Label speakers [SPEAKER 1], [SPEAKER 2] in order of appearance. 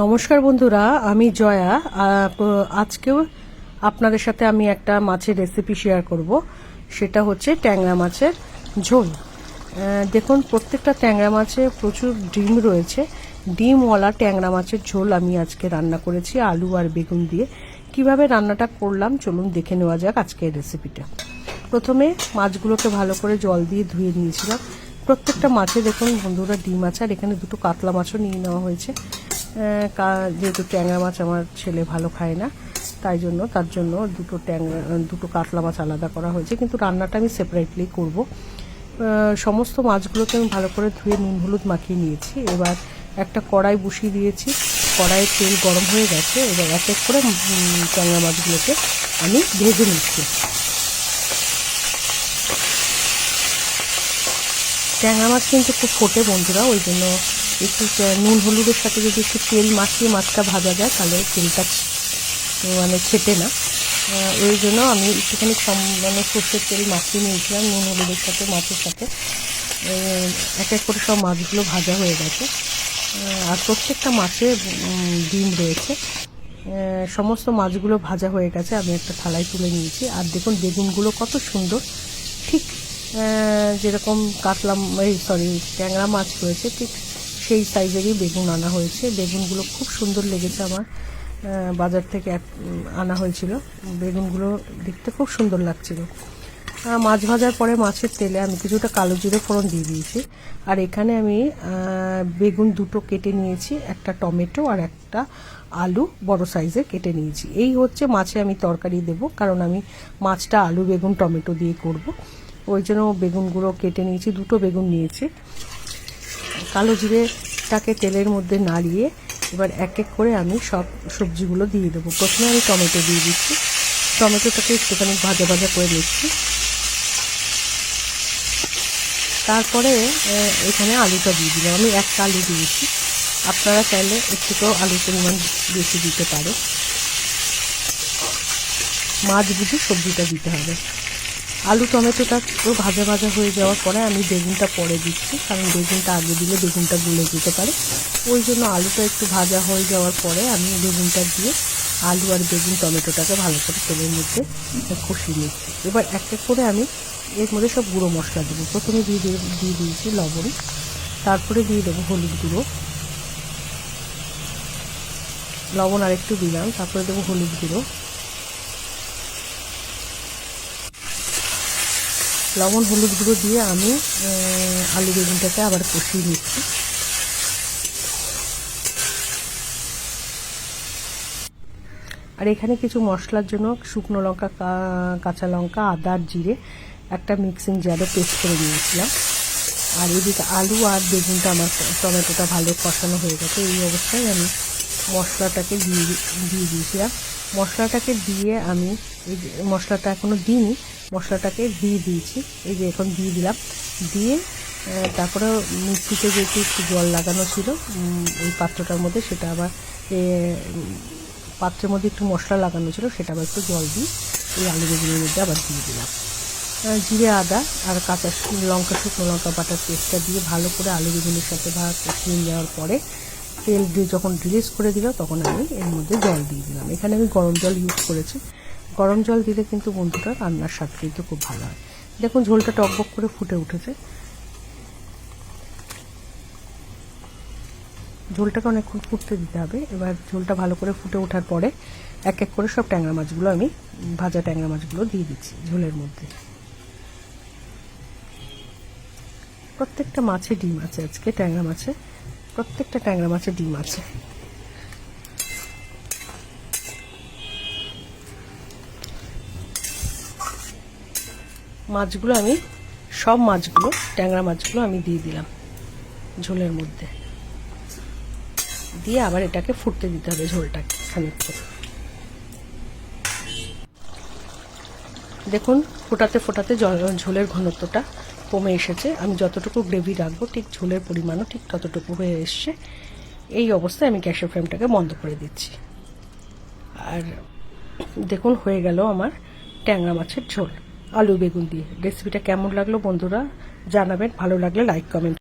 [SPEAKER 1] নমস্কার বন্ধুরা, আমি জয়া। আজকেও আপনাদের সাথে আমি একটা মাছের রেসিপি শেয়ার করব। সেটা হচ্ছে ট্যাংরা মাছের ঝোল। দেখুন, প্রত্যেকটা ট্যাংরা মাছে প্রচুর ডিম রয়েছে। ডিমওয়ালা ট্যাংরা মাছের ঝোল আমি আজকে রান্না করেছি আলু আর বেগুন দিয়ে। কিভাবে রান্নাটা করলাম চলুন দেখে নেওয়া যাক আজকের রেসিপিটা। প্রথমে মাছগুলোকে ভালো করে জল দিয়ে ধুয়ে নিয়েছিলাম। প্রত্যেকটা মাছে দেখুন বন্ধুরা ডিম আছে, আর এখানে দুটো কাতলা মাছও নিয়ে নেওয়া হয়েছে। যেহেতু ট্যাংরা মাছ আমার ছেলে ভালো খায় না, তার জন্য দুটো কাতলা মাছ আলাদা করা হয়েছে, কিন্তু রান্নাটা আমি সেপারেটলি করব। সমস্ত মাছগুলোকে আমি ভালো করে ধুয়ে নুন হলুদ মাখিয়ে নিয়েছি। এবার একটা কড়াই বসিয়ে দিয়েছি। কড়াইয়ের তেল গরম হয়ে গেছে। এবার এক এক করে ট্যাংরা মাছগুলোকে আমি ভেজে নিচ্ছি। ট্যাংরা মাছ কিন্তু খুব ফোটে বন্ধুরা, ওই জন্য একটু নুন হলুদের সাথে যদি একটু তেল মাখিয়ে মাছটা ভাজা যায় তাহলে তেলটা ছেটে না। ওই জন্য আমি একটুখানি সর্ষের তেল মাখিয়ে নিয়েছিলাম নুন হলুদের সাথে, মাছের সাথে। এক এক করে সব মাছগুলো ভাজা হয়ে গেছে, আর প্রত্যেকটা মাছে ডিম রয়েছে। সমস্ত মাছগুলো ভাজা হয়ে গেছে, আমি একটা থালায় তুলে নিয়েছি। আর দেখুন বেগুনগুলো কত সুন্দর, ঠিক যেরকম ট্যাংরা মাছ রয়েছে ঠিক সেই সাইজেরই বেগুন আনা হয়েছে। বেগুনগুলো খুব সুন্দর লেগেছে আমার, বাজার থেকে আনা হয়েছিল। বেগুনগুলো দেখতে খুব সুন্দর লাগছিল। মাছ ভাজার পরে মাছের তেলে আমি কিছুটা কালো জিরে ফোড়ন দিয়ে দিয়েছি। আর এখানে আমি বেগুন দুটো কেটে নিয়েছি, একটা টমেটো আর একটা আলু বড় সাইজে কেটে নিয়েছি। এই হচ্ছে মাছে আমি তরকারি দেব, কারণ আমি মাছটা আলু বেগুন টমেটো দিয়ে করব। ওই জন্য বেগুনগুলো কেটে নিয়েছি, দুটো বেগুন নিয়েছি। কালো জিরেটাকে তেলের মধ্যে নাড়িয়ে এবার এক এক করে আমি সব সবজিগুলো দিয়ে দেবো। প্রথমে আমি টমেটো দিয়ে দিচ্ছি। টমেটোটাকে একটুখানি ভাজা ভাজা করে নিচ্ছি। তারপরে এখানে আলুটা দিয়ে দিলাম। আমি একটা আলু দিয়েছি, আপনারা চাইলে একটুতেও আলুর পরিমাণ বেশি দিতে পারে। মাছ বুঝে সবজিটা দিতে হবে। আলু টমেটোটা পুরো ভাজা ভাজা হয়ে যাওয়ার পরে আমি বেগুনটা পরে দিচ্ছি, কারণ বেগুনটা আগে দিলে বেগুনটা গলে যেতে পারে। ওই জন্য আলুটা একটু ভাজা হয়ে যাওয়ার পরে আমি বেগুনটা দিয়ে আলু আর বেগুন টমেটোটাকে ভালো করে তেলের মধ্যে কষিয়ে নিচ্ছি। এবার এক এক করে আমি এর মধ্যে সব গুঁড়ো মশলা দেবো। প্রথমে দিয়ে দিয়েছি লবণ, তারপরে দিয়ে দেবো হলুদ গুঁড়ো, লবণ আর একটু দিলাম, তারপরে দেবো হলুদ গুঁড়ো, লবণ হলুদ গুঁড়ো দিয়ে আমি আলু বেগুনটাকে আবার কষিয়ে নিচ্ছি। আর এখানে কিছু মশলার জন্য শুকনো লঙ্কা, কাঁচা লঙ্কা, আদা আর জিরে একটা মিক্সিং জারে পেস্ট করে নিয়েছিলাম। আর এদিকে আলু আর বেগুনটা আমার টমেটোটা ভালো কষানো হয়ে গেছে। এই অবস্থায় আমি মশলাটাকে দিয়ে দিয়েছিলাম। মশলাটাকে দিয়ে আমি মশলাটা এখনও দিইনি, মশলাটাকে দিয়ে দিয়েছি। এই যে এখন দিয়ে দিলাম। দিয়ে তারপরে মিক্সিতে যেহেতু একটু জল লাগানো ছিল ওই পাত্রটার মধ্যে, সেটা আবার পাত্রের মধ্যে একটু মশলা লাগানো ছিল, সেটা আবার একটু জল দিয়ে এই আলু বেগুনের মধ্যে আবার দিয়ে দিলাম। জিরে আদা আর কাঁচা লঙ্কা, শুকনো লঙ্কা বাটার পেস্টটা দিয়ে ভালো করে আলু বেগুনের সাথে কষিয়ে নেওয়ার পরে তেল দিয়ে যখন রিলিজ করে দিল তখন আমি এর মধ্যে জল দিয়ে দিলাম। এখানে আমি গরম জল ইউজ করেছি। গরম জল দিলে কিন্তু বন্ধুরা রান্নার স্বাদ কিন্তু খুব ভালো হয়। দেখুন ঝোলটা টকবক করে ফুটে উঠেছে। ঝোলটাকে অনেকক্ষণ ফুটতে দিতে হবে। এবার ঝোলটা ভালো করে ফুটে ওঠার পরে এক এক করে সব ট্যাংরা মাছগুলো আমি ভাজা ট্যাংরা মাছগুলো দিয়ে দিচ্ছি ঝোলের মধ্যে। প্রত্যেকটা মাছে ডিম আছে আজকে, ট্যাংরা মাছে প্রত্যেকটা ট্যাংরা মাছে ডিম আছে। সব মাছগুলো ট্যাংরা মাছগুলো আমি দিয়ে দিলাম ঝোলের মধ্যে। দিয়ে আবার এটাকে ফুটতে দিতে হবে ঝোলটাকে খানিকক্ষণ। দেখুন ফোটাতে ফোটাতে ঝোলের ঘনত্বটা কমে এসেছে। আমি যতটুকু গ্রেভি রাখবো ঠিক ঝোলের পরিমাণও ঠিক ততটুকু হয়ে এসছে। এই অবস্থায় আমি গ্যাসের ফ্লেমটাকে বন্ধ করে দিচ্ছি। আর দেখুন হয়ে গেল আমার ট্যাংরা মাছের ঝোল আলু বেগুন দিয়ে। রেসিপিটা কেমন লাগলো বন্ধুরা জানাবেন, ভালো লাগলে লাইক কমেন্ট